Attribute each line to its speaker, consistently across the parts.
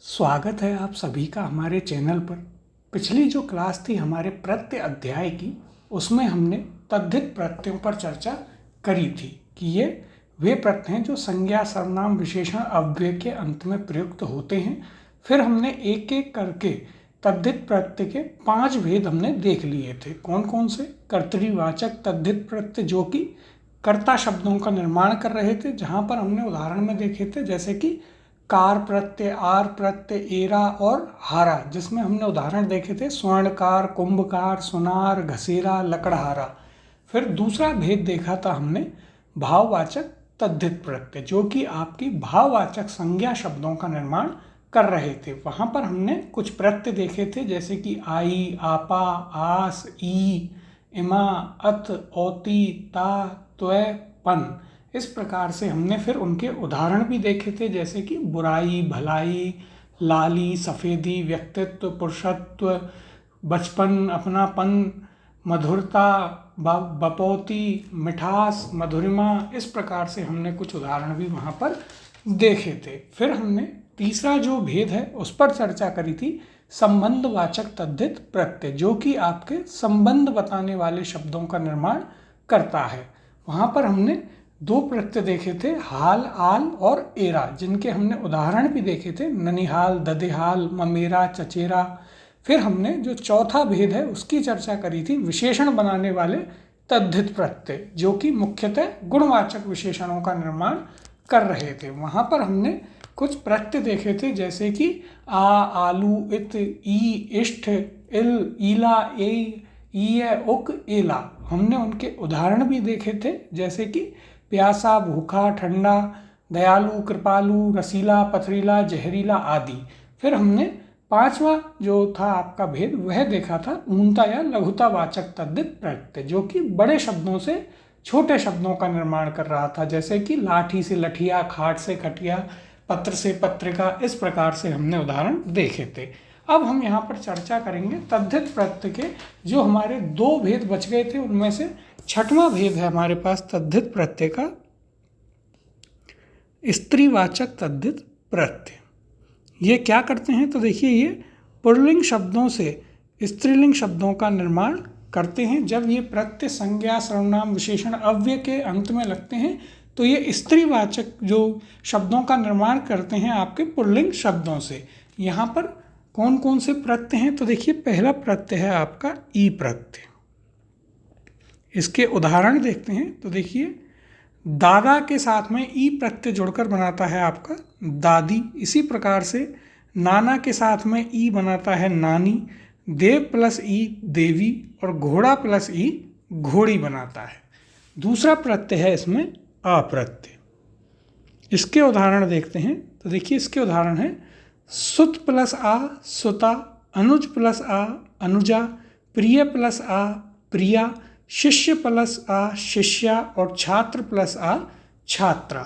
Speaker 1: स्वागत है आप सभी का हमारे चैनल पर। पिछली जो क्लास थी हमारे प्रत्यय अध्याय की, उसमें हमने तद्धित प्रत्ययों पर चर्चा करी थी कि ये वे प्रत्यय हैं जो संज्ञा सर्वनाम विशेषण अव्यय के अंत में प्रयुक्त होते हैं। फिर हमने एक एक करके तद्धित प्रत्यय के 5 भेद हमने देख लिए थे। कौन कौन से? कर्तृवाचक तद्धित प्रत्यय जो कि कर्ता शब्दों का निर्माण कर रहे थे, जहाँ पर हमने उदाहरण में देखे थे जैसे कि car Pratyaya, are Pratyaya, era और हारा, जिसमें हमने उदाहरण देखे थे स्वर्णकार, कुंभकार, सुनार, घसेरा, लकड़हारा। फिर दूसरा भेद देखा था हमने भाववाचक तद्धित प्रत्यय जो कि आपकी भाववाचक संज्ञा शब्दों का निर्माण कर रहे थे। वहाँ पर हमने कुछ प्रत्यय देखे थे जैसे कि आई, आपा, आस, ई, इमा, अत, औती, ता, त्वय, पन। इस प्रकार से हमने फिर उनके उदाहरण भी देखे थे जैसे कि बुराई, भलाई, लाली, सफ़ेदी, व्यक्तित्व, पुरुषत्व, बचपन, अपनापन, मधुरता, बपौती, मिठास, मधुरिमा। इस प्रकार से हमने कुछ उदाहरण भी वहाँ पर देखे थे। फिर हमने तीसरा जो भेद है उस पर चर्चा करी थी, संबंधवाचक तद्धित प्रत्यय जो कि आपके संबंध बताने वाले शब्दों का निर्माण करता है। वहाँ पर हमने 2 प्रत्यय देखे थे, हाल, आल और एरा, जिनके हमने उदाहरण भी देखे थे, ननिहाल, ददेहाल, ममेरा, चचेरा। फिर हमने जो चौथा भेद है उसकी चर्चा करी थी, विशेषण बनाने वाले तद्धित प्रत्यय जो कि मुख्यतः गुणवाचक विशेषणों का निर्माण कर रहे थे। वहाँ पर हमने कुछ प्रत्यय देखे थे जैसे कि आ, आलू, इत, ई, इष्ट, इल, ईला, ए, ईय, उक, एला। हमने उनके उदाहरण भी देखे थे जैसे कि प्यासा, भूखा, ठंडा, दयालु, कृपालु, रसीला, पथरीला, जहरीला आदि। फिर हमने 5वां जो था आपका भेद वह देखा था ऊनता या लघुता वाचक तद्धित प्रत्यय जो कि बड़े शब्दों से छोटे शब्दों का निर्माण कर रहा था जैसे कि लाठी से लठिया, खाट से खटिया, पत्र से पत्रिका। इस प्रकार से हमने उदाहरण देखे थे। अब हम यहाँ पर चर्चा करेंगे तद्धित प्रत्यय के जो हमारे 2 भेद बच गए थे, उनमें से 6वां भेद है हमारे पास तद्धित प्रत्यय का स्त्रीवाचक तद्धित प्रत्यय। ये क्या करते हैं? तो देखिए, ये पुल्लिंग शब्दों से स्त्रीलिंग शब्दों का निर्माण करते हैं। जब ये प्रत्यय संज्ञा सर्वनाम विशेषण अव्यय के अंत में लगते हैं तो ये स्त्रीवाचक जो शब्दों का निर्माण करते हैं आपके पुल्लिंग शब्दों से। यहाँ पर कौन कौन से प्रत्यय हैं? तो देखिए, पहला प्रत्यय है आपका ई प्रत्यय। इसके उदाहरण देखते हैं तो देखिए, दादा के साथ में ई प्रत्यय जुड़कर बनाता है आपका दादी। इसी प्रकार से नाना के साथ में ई बनाता है नानी, देव प्लस ई देवी और घोड़ा प्लस ई घोड़ी बनाता है। दूसरा प्रत्यय है इसमें आ प्रत्यय। इसके उदाहरण देखते हैं तो देखिए, इसके उदाहरण है सुत प्लस आ सुता, अनुज प्लस आ अनुजा, प्रिय प्लस आ प्रिया, शिष्य प्लस आ शिष्या और छात्र प्लस आ छात्रा।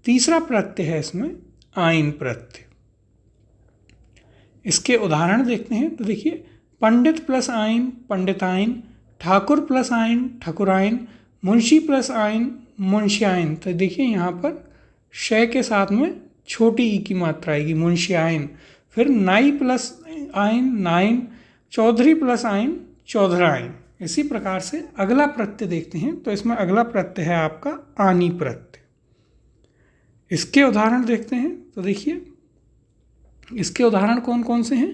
Speaker 1: तीसरा प्रत्यय है इसमें आइन प्रत्यय। इसके उदाहरण देखते हैं तो देखिए, पंडित प्लस आइन पंडिताइन, ठाकुर प्लस आइन ठकुराइन, मुंशी प्लस आइन मुंशियाइन। तो देखिए, यहाँ पर शय के साथ में छोटी ई की मात्रा आएगी, मुंशियाइन। फिर नाई प्लस आइन नाइन, चौधरी प्लस आइन चौधराइन। इसी प्रकार से अगला प्रत्यय देखते हैं तो इसमें अगला प्रत्यय है आपका आनी प्रत्यय। इसके उदाहरण देखते हैं तो देखिए, इसके उदाहरण कौन कौन से हैं?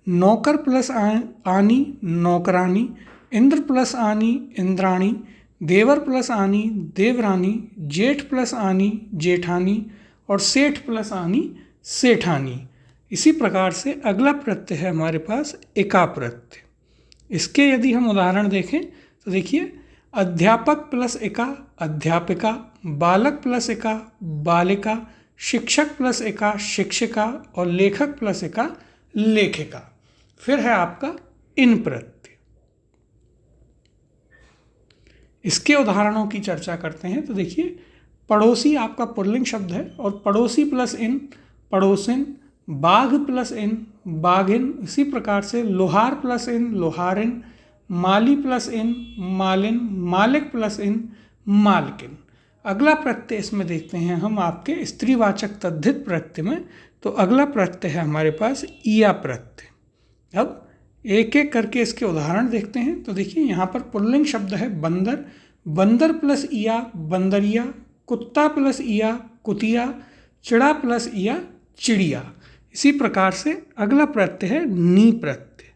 Speaker 1: नौकर प्लस आनी नौकरानी, इंद्र प्लस आनी इंद्राणी, देवर प्लस आनी देवरानी, जेठ प्लस आनी जेठानी और सेठ प्लस आनी सेठानी। इसी प्रकार से अगला प्रत्यय है हमारे पास एका प्रत्यय। इसके यदि हम उदाहरण देखें तो देखिए, अध्यापक प्लस एका अध्यापिका, बालक प्लस एका बालिका, शिक्षक प्लस एका शिक्षिका और लेखक प्लस एका लेखिका। फिर है आपका इन प्रत्यय। इसके उदाहरणों की चर्चा करते हैं तो देखिए, पड़ोसी आपका पुल्लिंग शब्द है और पड़ोसी प्लस इन पड़ोसिन, बाघ प्लस इन बाघिन। इसी प्रकार से लोहार प्लस इन लोहारिन, माली प्लस इन मालिन, मालिक प्लस इन मालकिन। अगला प्रत्यय इसमें देखते हैं हम आपके स्त्रीवाचक तद्धित प्रत्यय में। तो अगला प्रत्यय है हमारे पास ईया प्रत्यय। अब एक एक करके इसके उदाहरण देखते हैं। तो देखिए यहाँ पर पुल्लिंग शब्द है बंदर, बंदर प्लस ईया बंदरिया, कुत्ता प्लस ईया कुतिया, चिड़ा प्लस ईया चिड़िया। इसी प्रकार से अगला प्रत्यय है नी प्रत्यय।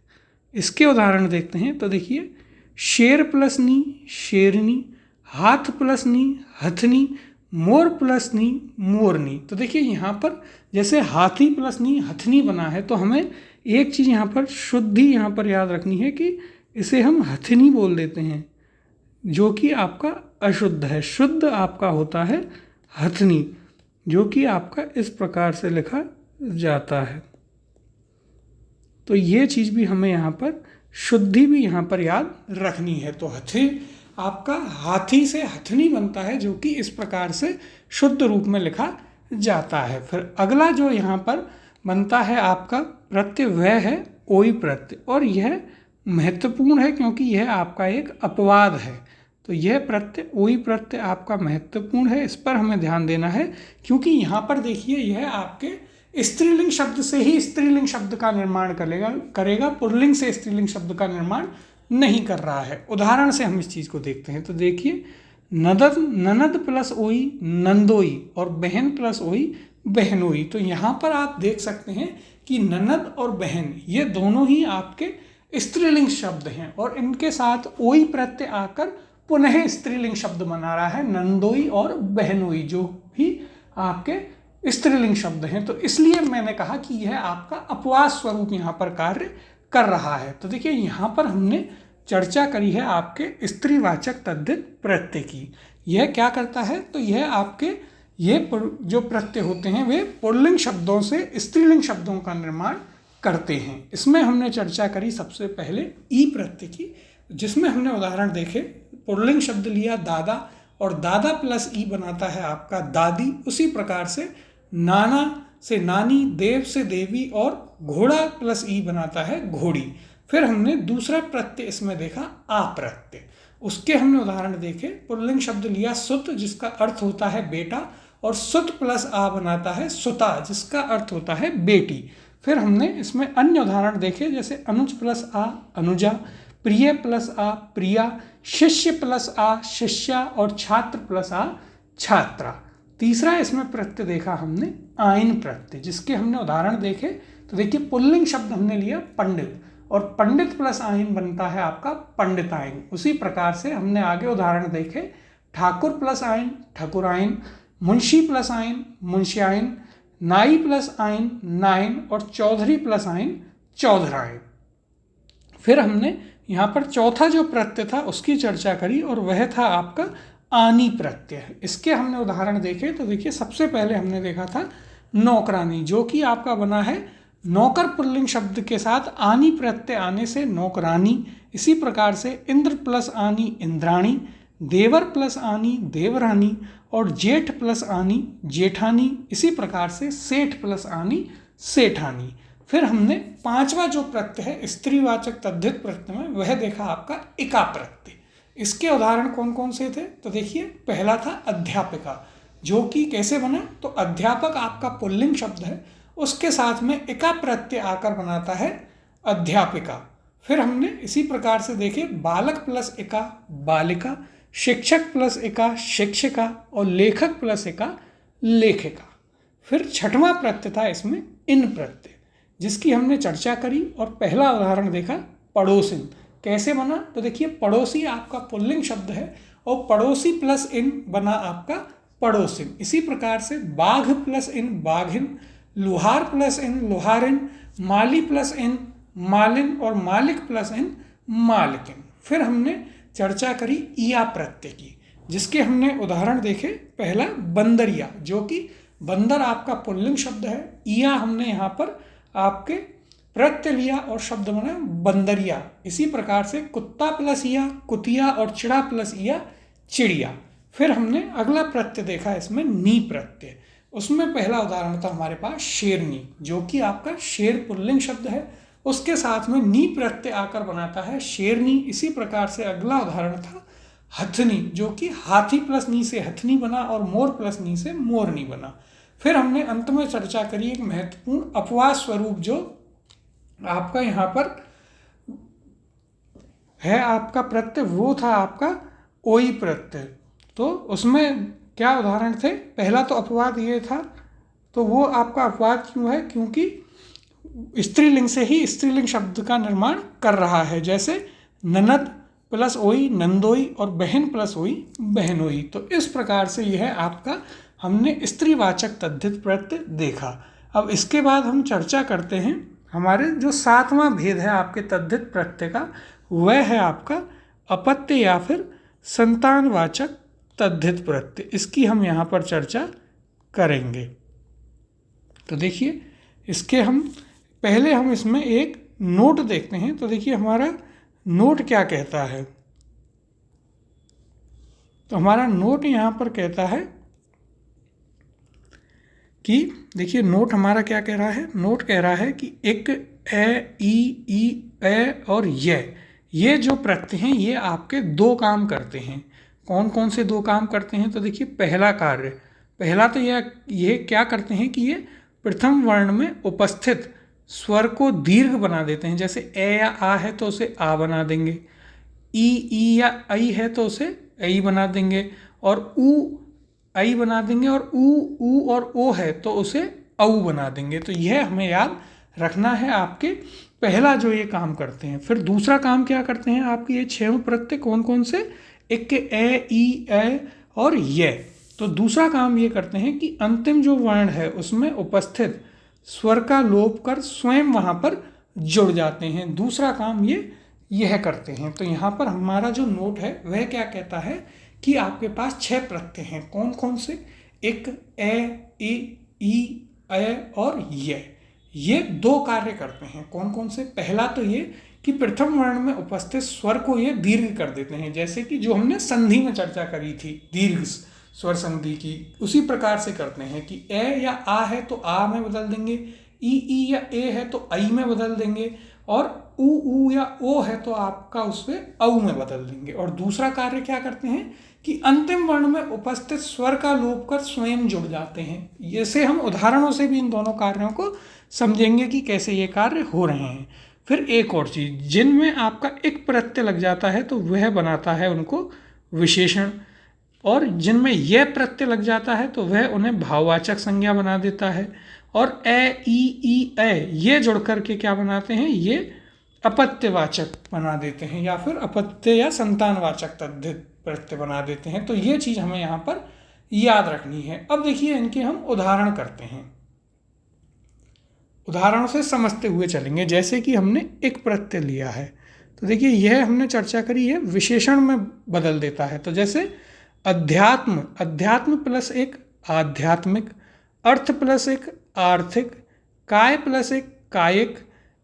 Speaker 1: इसके उदाहरण देखते हैं। तो देखिए शेर प्लस नी शेरनी, हाथ प्लस नी हथनी, मोर प्लस नी मोरनी। तो देखिए यहाँ पर जैसे हाथी प्लस नी हथनी बना है, तो हमें एक चीज़ यहाँ पर शुद्धि यहाँ पर याद रखनी है कि इसे हम हथनी बोल देते हैं, जो कि आपका अशुद्ध है। शुद्ध आपका होता है हथनी, जो कि आपका इस प्रकार से लिखा जाता है। तो ये चीज़ भी हमें यहाँ पर शुद्धि भी यहाँ पर याद रखनी है। तो हथी आपका हाथी से हथनी बनता है, जो कि इस प्रकार से शुद्ध रूप में लिखा जाता है। फिर अगला जो यहाँ पर बनता है आपका प्रत्यय वह है ओई प्रत्यय, और यह महत्वपूर्ण है क्योंकि यह आपका एक अपवाद है। तो यह प्रत्यय ओई प्रत्यय आपका महत्वपूर्ण है, इस पर हमें ध्यान देना है, क्योंकि यहाँ पर देखिए यह आपके स्त्रीलिंग शब्द से ही स्त्रीलिंग शब्द का निर्माण करेगा, पुल्लिंग से स्त्रीलिंग शब्द का निर्माण नहीं कर रहा है। उदाहरण से हम इस चीज़ को देखते हैं। तो देखिए ननद प्लस ओई नंदोई, और बहन प्लस ओई बहनोई। तो यहाँ पर आप देख सकते हैं कि ननद और बहन ये दोनों ही आपके स्त्रीलिंग शब्द हैं, और इनके साथ ओई प्रत्यय आकर पुनः स्त्रीलिंग शब्द बना रहा है, नंदोई और बहनोई, जो भी आपके स्त्रीलिंग शब्द हैं। तो इसलिए मैंने कहा कि यह आपका अपवाद स्वरूप यहाँ पर कार्य कर रहा है। तो देखिए यहाँ पर हमने चर्चा करी है आपके स्त्रीवाचक तद्धित प्रत्यय की। यह क्या करता है? तो यह आपके ये जो प्रत्यय होते हैं वे पुल्लिंग शब्दों से स्त्रीलिंग शब्दों का निर्माण करते हैं। इसमें हमने चर्चा करी सबसे पहले ई प्रत्यय की, जिसमें हमने उदाहरण देखे। पुल्लिंग शब्द लिया दादा, और दादा प्लस ई बनाता है आपका दादी। उसी प्रकार से नाना से नानी, देव से देवी, और घोड़ा प्लस ई बनाता है घोड़ी। फिर हमने दूसरा प्रत्यय इसमें देखा आ प्रत्यय, उसके हमने उदाहरण देखे। पुल्लिंग शब्द लिया सुत, जिसका अर्थ होता है बेटा, और सुत प्लस आ बनाता है सुता, जिसका अर्थ होता है बेटी। फिर हमने इसमें अन्य उदाहरण देखे, जैसे अनुज प्लस आ अनुजा, प्रिय प्लस आ प्रिया, शिष्य प्लस आ शिष्या, और छात्र प्लस आ छात्रा। तीसरा इसमें प्रत्यय देखा हमने आइन प्रत्यय, जिसके हमने उदाहरण देखे। तो देखिए पुल्लिंग शब्द हमने लिया पंडित, और पंडित प्लस आइन बनता है आपका पंडिताइन। उसी प्रकार से हमने आगे उदाहरण देखे। ठाकुर प्लस आइन ठकुराइन, मुंशी प्लस आइन मुंशियाइन, नाई प्लस आइन नाइन, और चौधरी प्लस आइन चौधराइन। फिर हमने यहाँ पर चौथा जो प्रत्यय था उसकी चर्चा करी, और वह था आपका आनी प्रत्यय। इसके हमने उदाहरण देखे। तो देखिए सबसे पहले हमने देखा था नौकरानी, जो कि आपका बना है नौकर पुल्लिंग शब्द के साथ आनी प्रत्यय आने से नौकरानी। इसी प्रकार से इंद्र प्लस आनी इंद्राणी, देवर प्लस आनी देवरानी, और जेठ प्लस आनी जेठानी। इसी प्रकार से सेठ प्लस आनी सेठानी। फिर हमने पांचवा जो प्रत्यय है स्त्रीवाचक तद्धित प्रत्यय में, वह देखा आपका इका प्रत्यय। इसके उदाहरण कौन कौन से थे? तो देखिए पहला था अध्यापिका, जो कि कैसे बना? तो अध्यापक आपका पुल्लिंग शब्द है, उसके साथ में इका प्रत्यय आकर बनाता है अध्यापिका। फिर हमने इसी प्रकार से देखे बालक प्लस इका बालिका, शिक्षक प्लस इका शिक्षिका, और लेखक प्लस इका लेखिका। फिर छठवां प्रत्यय था इसमें इन प्रत्यय, जिसकी हमने चर्चा करी, और पहला उदाहरण देखा पड़ोसिन। कैसे बना? तो देखिए पड़ोसी आपका पुल्लिंग शब्द है, और पड़ोसी प्लस इन बना आपका पड़ोसिन। इसी प्रकार से बाघ प्लस इन बाघिन, लुहार प्लस इन लुहारिन, माली प्लस इन मालिन, और मालिक प्लस इन मालिकिन। फिर हमने चर्चा करी ईया प्रत्यय की, जिसके हमने उदाहरण देखे। पहला बंदरिया, जो कि बंदर आपका पुल्लिंग शब्द है। ईया हमने यहाँ पर आपके प्रत्यय लिया और शब्द बना बंदरिया। इसी प्रकार से कुत्ता प्लस ईया कुतिया, और चिड़ा प्लस ईया चिड़िया। फिर हमने अगला प्रत्यय देखा इसमें नी प्रत्यय। उसमें पहला उदाहरण था हमारे पास शेरनी, जो कि आपका शेर पुल्लिंग शब्द है, उसके साथ में नी प्रत्यय आकर बनाता है शेरनी। इसी प्रकार से अगला उदाहरण था हथनी, जो कि हाथी प्लस नी से हथनी बना और मोर प्लस नी से मोरनी बना। फिर हमने अंत में चर्चा करी एक महत्वपूर्ण अपवाद स्वरूप जो आपका यहाँ पर है आपका प्रत्यय, वो था आपका ओई प्रत्यय। तो उसमें क्या उदाहरण थे? पहला तो अपवाद ये था, तो वो आपका अपवाद क्यों है? क्योंकि स्त्रीलिंग से ही स्त्रीलिंग शब्द का निर्माण कर रहा है, जैसे ननद प्लस ओई नंदोई और बहन प्लस ओई बहनोई। तो इस प्रकार से यह आपका हमने स्त्रीवाचक तद्धित प्रत्यय देखा। अब इसके बाद हम चर्चा करते हैं हमारे जो 7वां भेद है आपके तद्धित प्रत्यय का, वह है आपका अपत्य या फिर संतानवाचक तद्धित प्रत्यय। इसकी हम यहाँ पर चर्चा करेंगे। तो देखिए इसके हम इसमें एक नोट देखते हैं। तो देखिए हमारा नोट क्या कहता है। तो हमारा नोट यहाँ पर कहता है कि देखिए नोट हमारा क्या कह रहा है। नोट कह रहा है कि एक ए ई ए और ये जो प्रत्यय हैं ये आपके दो काम करते हैं। कौन कौन से दो काम करते हैं? तो देखिए पहला तो ये क्या करते हैं कि ये प्रथम वर्ण में उपस्थित स्वर को दीर्घ बना देते हैं। जैसे ए या आ है तो उसे आ बना देंगे, ई या आई है तो उसे ऐ बना देंगे, और ऊ आई बना देंगे, और ऊ और ओ है तो उसे औ बना देंगे। तो यह हमें याद रखना है आपके पहला जो ये काम करते हैं। फिर दूसरा काम क्या करते हैं आपके ये 6 प्रत्यय कौन कौन से? एक के ए ई ए और ये। तो दूसरा काम ये करते हैं कि अंतिम जो वर्ण है उसमें उपस्थित स्वर का लोप कर स्वयं वहाँ पर जुड़ जाते हैं। दूसरा काम यह करते हैं। तो यहाँ पर हमारा जो नोट है वह क्या कहता है कि आपके पास 6 प्रत्यय हैं। कौन कौन से? एक ए ई और ये 2 कार्य करते हैं। कौन कौन से? पहला तो ये कि प्रथम वर्ण में उपस्थित स्वर को ये दीर्घ कर देते हैं, जैसे कि जो हमने संधि में चर्चा करी थी दीर्घ स्वर संधि की, उसी प्रकार से करते हैं कि ए या आ है तो आ में बदल देंगे, ई या ए है तो आई में बदल देंगे, और ऊ या ओ है तो आपका उससे औ में बदल देंगे। और दूसरा कार्य क्या करते हैं कि अंतिम वर्ण में उपस्थित स्वर का लोप कर स्वयं जुड़ जाते हैं। जैसे हम उदाहरणों से भी इन दोनों कार्यों को समझेंगे कि कैसे ये कार्य हो रहे हैं। फिर एक और चीज़, जिनमें आपका एक प्रत्यय लग जाता है तो वह बनाता है उनको विशेषण, और जिनमें यह प्रत्यय लग जाता है तो वह उन्हें भाववाचक संज्ञा बना देता है। और ए ई ए ये जुड़ करके क्या बनाते हैं? ये अपत्यवाचक बना देते हैं, या फिर अपत्य या संतानवाचक तद्धित प्रत्यय बना देते हैं। तो ये चीज़ हमें यहाँ पर याद रखनी है। अब देखिए इनके हम उदाहरण करते हैं, उदाहरणों से समझते हुए चलेंगे। जैसे कि हमने एक प्रत्यय लिया है, तो देखिए यह हमने चर्चा करी है विशेषण में बदल देता है। तो जैसे अध्यात्म प्लस एक आध्यात्मिक, अर्थ प्लस एक आर्थिक, काय प्लस एक कायिक,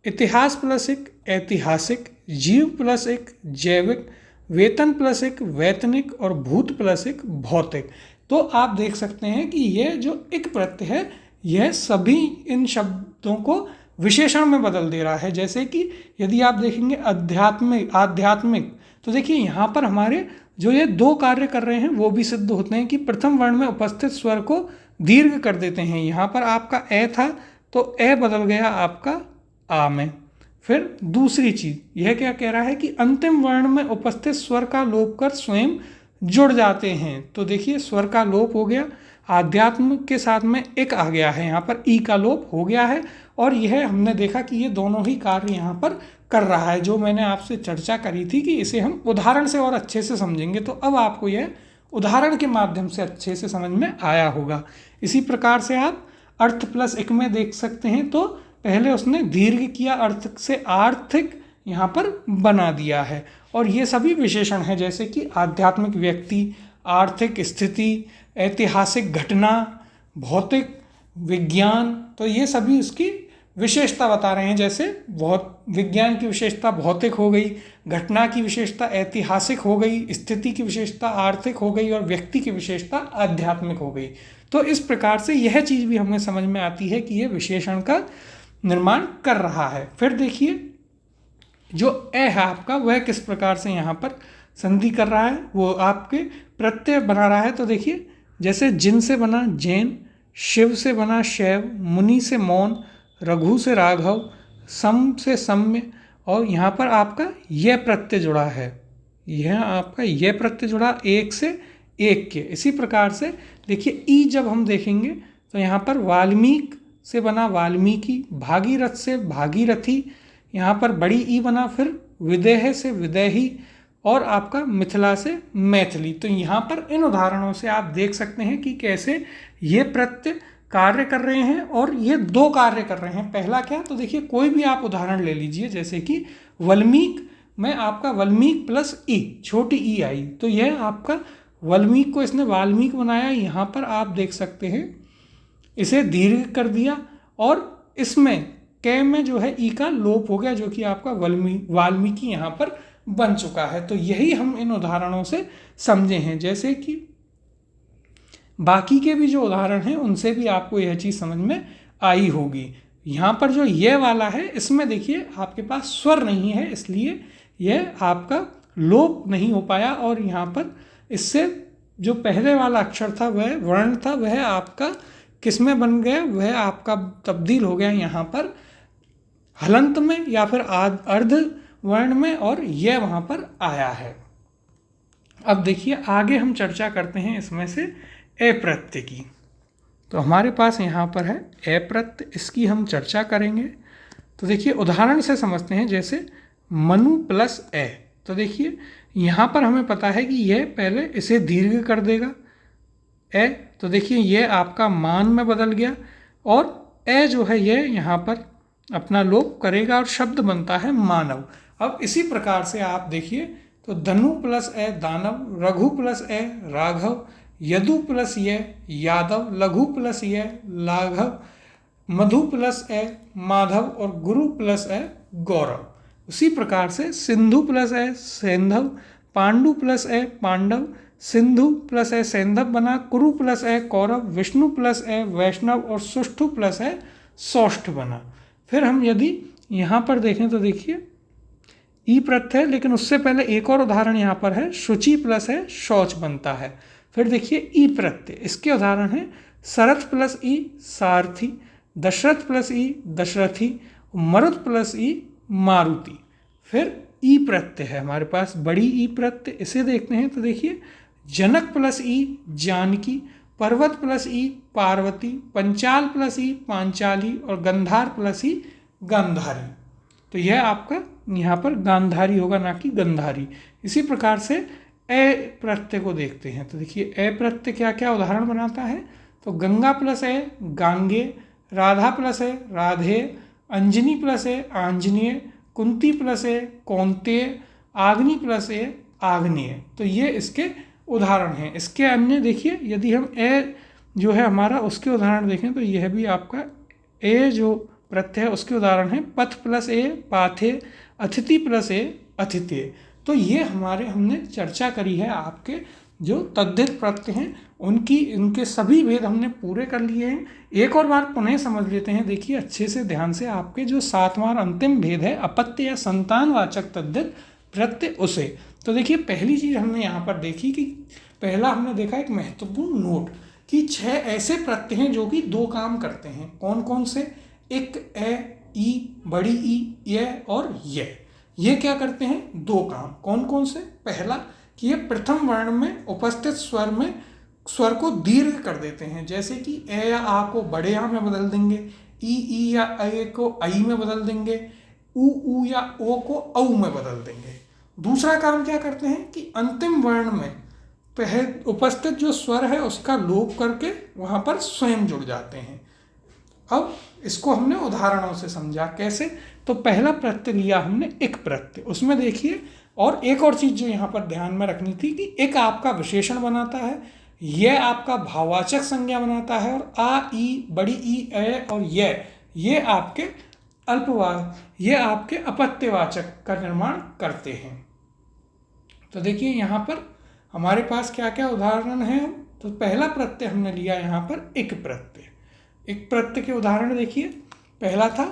Speaker 1: इतिहास प्लस एक ऐतिहासिक, जीव प्लस एक जैविक, वेतन प्लस एक वैतनिक, और भूत प्लस एक भौतिक। तो आप देख सकते हैं कि यह जो एक प्रत्यय है यह सभी इन शब्दों को विशेषण में बदल दे रहा है। जैसे कि यदि आप देखेंगे आध्यात्मिक, तो देखिए यहाँ पर हमारे जो ये 2 कार्य कर रहे हैं वो भी सिद्ध होते हैं कि प्रथम वर्ण में उपस्थित स्वर को दीर्घ कर देते हैं। यहाँ पर आपका ए था तो ए बदल गया आपका आ में। फिर दूसरी चीज़ यह क्या कह रहा है कि अंतिम वर्ण में उपस्थित स्वर का लोप कर स्वयं जुड़ जाते हैं। तो देखिए स्वर का लोप हो गया, आध्यात्म के साथ में एक आ गया है, यहाँ पर ई का लोप हो गया है, और यह हमने देखा कि ये दोनों ही कार्य यहाँ पर कर रहा है। जो मैंने आपसे चर्चा करी थी कि इसे हम उदाहरण से और अच्छे से समझेंगे, तो अब आपको यह उदाहरण के माध्यम से अच्छे से समझ में आया होगा। इसी प्रकार से आप अर्थ प्लस एक में देख सकते हैं। तो पहले उसने दीर्घ किया, अर्थ से आर्थिक यहाँ पर बना दिया है, और ये सभी विशेषण हैं। जैसे कि आध्यात्मिक व्यक्ति, आर्थिक स्थिति, ऐतिहासिक घटना, भौतिक विज्ञान, तो ये सभी इसकी विशेषता बता रहे हैं। जैसे विज्ञान की विशेषता भौतिक हो गई, घटना की विशेषता ऐतिहासिक हो गई, स्थिति की विशेषता आर्थिक हो गई, और व्यक्ति की विशेषता आध्यात्मिक हो गई। तो इस प्रकार से यह चीज़ भी हमें समझ में आती है कि यह विशेषण का निर्माण कर रहा है। फिर देखिए जो ए है आपका वह किस प्रकार से यहाँ पर संधि कर रहा है, वो आपके प्रत्यय बना रहा है। तो देखिए जैसे जिन से बना जैन, शिव से बना शैव, मुनि से मौन, रघु से राघव, सम से सम्य, और यहाँ पर आपका यह प्रत्यय जुड़ा है, यह आपका यह प्रत्यय जुड़ा एक से एक के। इसी प्रकार से देखिए ई जब हम देखेंगे तो यहाँ पर वाल्मीकि से बना वाल्मीकि, भागीरथ से भागीरथी, यहाँ पर बड़ी ई बना, फिर विदेह से विदेही, और आपका मिथिला से मैथिली। तो यहाँ पर इन उदाहरणों से आप देख सकते हैं कि कैसे ये प्रत्यय कार्य कर रहे हैं, और ये दो कार्य कर रहे हैं। पहला क्या, तो देखिए कोई भी आप उदाहरण ले लीजिए, जैसे कि वाल्मीकि में आपका वाल्मीकि प्लस ई, छोटी ई आई, तो यह आपका वाल्मीकि को इसने वाल्मीकि बनाया। यहाँ पर आप देख सकते हैं इसे दीर्घ कर दिया, और इसमें कै में जो है ई का लोप हो गया, जो कि आपका वाल्मीकि यहाँ पर बन चुका है। तो यही हम इन उदाहरणों से समझे हैं। जैसे कि बाकी के भी जो उदाहरण हैं उनसे भी आपको यह चीज़ समझ में आई होगी। यहाँ पर जो ये वाला है, इसमें देखिए आपके पास स्वर नहीं है, इसलिए यह आपका लोप नहीं हो पाया, और यहाँ पर इससे जो पहले वाला अक्षर था, वह वर्ण था, वह आपका किस में बन गया, वह आपका तब्दील हो गया यहाँ पर हलंत में या फिर अर्ध वर्ण में, और यह वहाँ पर आया है। अब देखिए आगे हम चर्चा करते हैं इसमें से ए प्रत्यय की। तो हमारे पास यहाँ पर है ए प्रत्यय, इसकी हम चर्चा करेंगे। तो देखिए उदाहरण से समझते हैं, जैसे मनु प्लस ए। तो देखिए यहाँ पर हमें पता है कि यह पहले इसे दीर्घ कर देगा ए, तो देखिए यह आपका मान में बदल गया, और ए जो है यह यहाँ पर अपना लोप करेगा और शब्द बनता है मानव। अब इसी प्रकार से आप देखिए तो धनु प्लस ए दानव, रघु प्लस ए राघव, यदु प्लस ये यादव, लघु प्लस ये लाघव, मधु प्लस ए माधव, और गुरु प्लस ए गौरव। उसी प्रकार से सिंधु प्लस ए सेंधव, पांडु प्लस ए पांडव, सिंधु प्लस ए सेंधव बना, कुरु प्लस ए कौरव, विष्णु प्लस ए वैष्णव, और सुष्ठु प्लस ए सौष्ठ बना। फिर हम यदि यहाँ पर देखें तो देखिए ई प्रत्यय, लेकिन उससे पहले एक और उदाहरण यहाँ पर है, शुचि प्लस है शौच बनता है। फिर देखिए ई प्रत्यय, इसके उदाहरण हैं शरथ प्लस ई सारथी, दशरथ प्लस ई दशरथी, मरुत प्लस ई मारुति। फिर ई प्रत्यय है हमारे पास बड़ी ई प्रत्यय, इसे देखते हैं तो देखिए जनक प्लस ई जानकी, पर्वत प्लस ई पार्वती, पंचाल प्लस ई पांचाली, और गंधार प्लस ई गांधारी। तो यह आपका यहाँ पर गांधारी होगा, ना कि गंधारी। इसी प्रकार से ए प्रत्यय को देखते हैं। तो देखिए ए प्रत्यय क्या क्या उदाहरण बनाता है, तो गंगा प्लस ए गांगे, राधा प्लस ए राधे, अंजनी प्लस ए आंजनेय, कुंती प्लस ए कौंतेय, आग्नि प्लस ए आग्नेय। तो ये इसके उदाहरण हैं। इसके अन्य देखिए यदि हम ए जो है हमारा उसके उदाहरण देखें तो यह भी आपका ए जो प्रत्यय है उसके उदाहरण है पथ प्लस ए पाथे, अतिथि प्लस ए अतिथेय। तो ये हमारे हमने चर्चा करी है आपके जो तद्धित प्रत्यय हैं उनके सभी भेद हमने पूरे कर लिए हैं। एक और बार पुनः समझ लेते हैं, देखिए अच्छे से ध्यान से, आपके जो 7वां अंतिम भेद है अपत्य या संतानवाचक तद्धित प्रत्यय उसे। तो देखिए पहली चीज़ हमने यहाँ पर देखी कि पहला हमने देखा एक महत्वपूर्ण नोट कि 6 ऐसे प्रत्यय हैं जो कि 2 काम करते हैं। कौन कौन से? एक ए, ई, बड़ी ई, ये और ये क्या करते हैं? 2 काम। कौन कौन से? पहला कि ये प्रथम वर्ण में उपस्थित स्वर को दीर्घ कर देते हैं, जैसे कि ए या आ को बड़े आ में बदल देंगे, ई या ए को आई में बदल देंगे, ऊ या ओ को औ में बदल देंगे। दूसरा काम क्या करते हैं कि अंतिम वर्ण में उपस्थित जो स्वर है उसका लोप करके वहाँ पर स्वयं जुड़ जाते हैं। अब इसको हमने उदाहरणों से समझा। कैसे? तो पहला प्रत्यय लिया हमने एक प्रत्यय, उसमें देखिए और एक और चीज़ जो यहाँ पर ध्यान में रखनी थी कि एक आपका विशेषण बनाता है, यह आपका भाववाचक संज्ञा बनाता है, और आ, ई, बड़ी ई, ए और ये आपके अपत्यवाचक का निर्माण करते हैं। तो देखिए यहाँ पर हमारे पास क्या क्या उदाहरण हैं। तो पहला प्रत्यय हमने लिया यहाँ पर एक प्रत्यय। एक प्रत्यय के उदाहरण देखिए, पहला था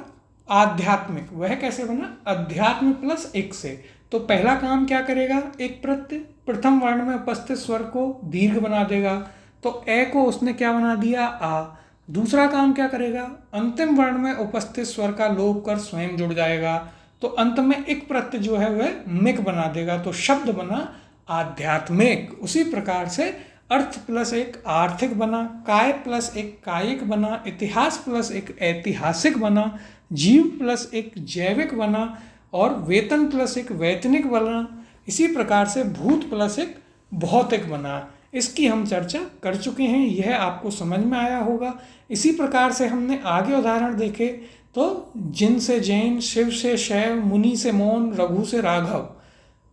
Speaker 1: आध्यात्मिक, वह कैसे बना? अध्यात्म प्लस एक से। तो पहला काम क्या करेगा, एक प्रत्यय प्रथम वर्ण में उपस्थित स्वर को दीर्घ बना देगा, तो ए को उसने क्या बना दिया, आ। दूसरा काम क्या करेगा, अंतिम वर्ण में उपस्थित स्वर का लोप कर स्वयं जुड़ जाएगा, तो अंत में एक प्रत्यय जो है वह मिक बना देगा, तो शब्द बना आध्यात्मिक। उसी प्रकार से अर्थ प्लस एक आर्थिक बना, काय प्लस एक कायिक बना, इतिहास प्लस एक ऐतिहासिक बना, जीव प्लस एक जैविक बना, और वेतन प्लस एक वैतनिक बना। इसी प्रकार से भूत प्लस एक भौतिक बना। इसकी हम चर्चा कर चुके हैं, यह आपको समझ में आया होगा। इसी प्रकार से हमने आगे उदाहरण देखे, तो जिन से जैन, शिव से शैव, मुनि से मौन, रघु से राघव।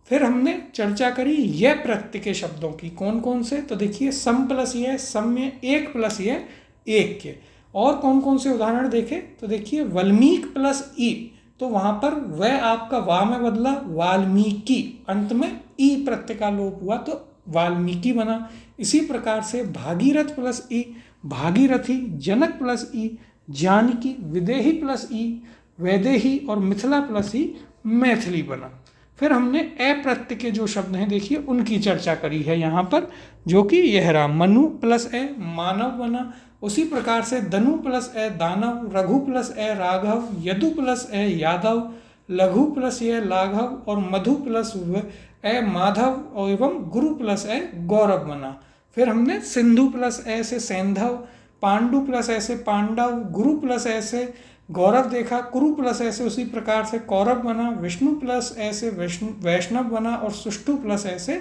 Speaker 1: फिर हमने चर्चा करी यह प्रत्यय के शब्दों की, कौन कौन से, तो देखिए सम प्लस यह, सम में एक प्लस यह एक के। और कौन कौन से उदाहरण देखे, तो देखिए वल्मीक प्लस ई, तो वहाँ पर वह आपका वा में बदला वाल्मीकि, अंत में ई प्रत्यय का लोप हुआ तो वाल्मीकि बना। इसी प्रकार से भागीरथ प्लस ई भागीरथी, जनक प्लस ई जानकी, विदेही प्लस ई वैदेही, और मिथिला प्लस ई मैथिली बना। फिर हमने अप्रत्यय के जो शब्द हैं देखिए उनकी चर्चा करी है यहाँ पर, जो कि यह रहा, मनु प्लस ए मानव बना। उसी प्रकार से धनु प्लस ए दानव, रघु प्लस ए राघव, यदु प्लस ए यादव, लघु प्लस ए लाघव, और मधु प्लस ए माधव, एवं गुरु प्लस ए गौरव बना। फिर हमने सिंधु प्लस ए से सैंधव, पांडु प्लस ए से पांडव, गुरु प्लस ए से गौरव देखा, कुरु प्लस ए से उसी प्रकार से कौरव बना, विष्णु प्लस ए से वैष्णव बना, और सुष्टु प्लस ए से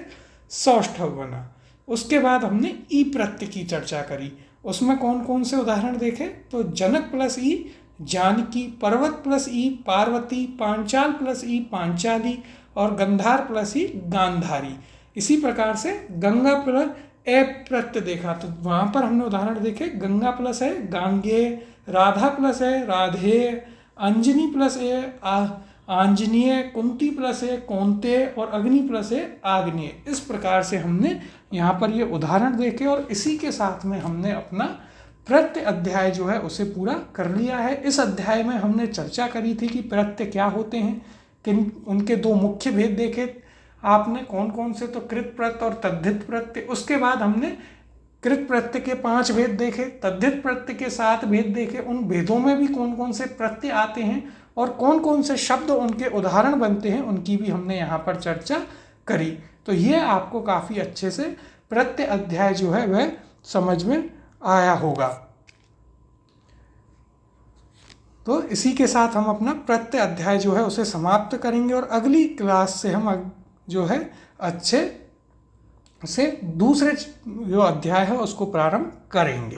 Speaker 1: सौष्ठव बना। उसके बाद हमने ई प्रत्यय की चर्चा करी, उसमें कौन कौन से उदाहरण देखे, तो जनक प्लस ई जानकी, पर्वत प्लस ई पार्वती, पांचाल प्लस ई पांचाली, और गंधार प्लस ई गांधारी। इसी प्रकार से गंगा प्लस ए प्रत्यय देखा, तो वहाँ पर हमने उदाहरण देखे, गंगा प्लस है गांगे, राधा प्लस है राधे, अंजनी प्लस है आंजनीय, कुंती प्लस है कौंते, और अग्नि प्लस है आग्नेय। इस प्रकार से हमने यहाँ पर ये उदाहरण देखे, और इसी के साथ में हमने अपना प्रत्यय अध्याय जो है उसे पूरा कर लिया है। इस अध्याय में हमने चर्चा करी थी कि प्रत्यय क्या होते हैं, किन उनके दो मुख्य भेद देखे आपने, कौन कौन से, तो कृत प्रत्यय और तद्धित प्रत्यय। उसके बाद हमने कृत प्रत्यय के 5 भेद देखे, तद्धित प्रत्यय के 7 भेद देखे, उन भेदों में भी कौन कौन से प्रत्यय आते हैं और कौन कौन से शब्द उनके उदाहरण बनते हैं, उनकी भी हमने यहाँ पर चर्चा करी। तो ये आपको काफ़ी अच्छे से प्रत्यय अध्याय जो है वह समझ में आया होगा। तो इसी के साथ हम अपना प्रत्यय अध्याय जो है उसे समाप्त करेंगे, और अगली क्लास से हम जो है अच्छे से दूसरे जो अध्याय है उसको प्रारंभ करेंगे।